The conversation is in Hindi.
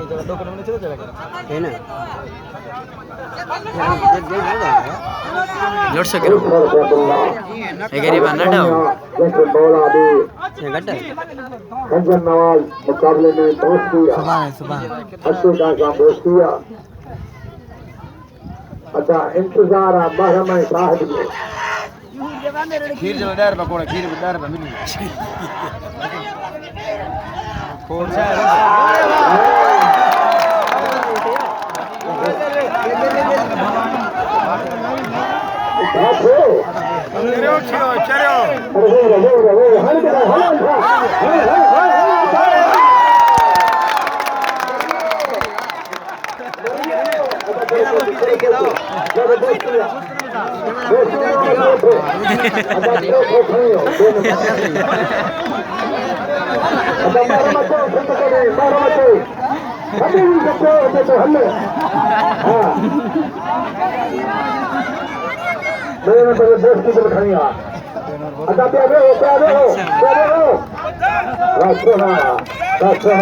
है ना जोड़ सके रो गरीब अन्ना ये गड्ढा कंजन नवाज मुकाबले में पहुंच दिया अच्छे का पहुंच दिया। अच्छा इंतजार महरम साहब खीर जो डर पकोड़े खीर डर पे मिली कौन सा अच्छा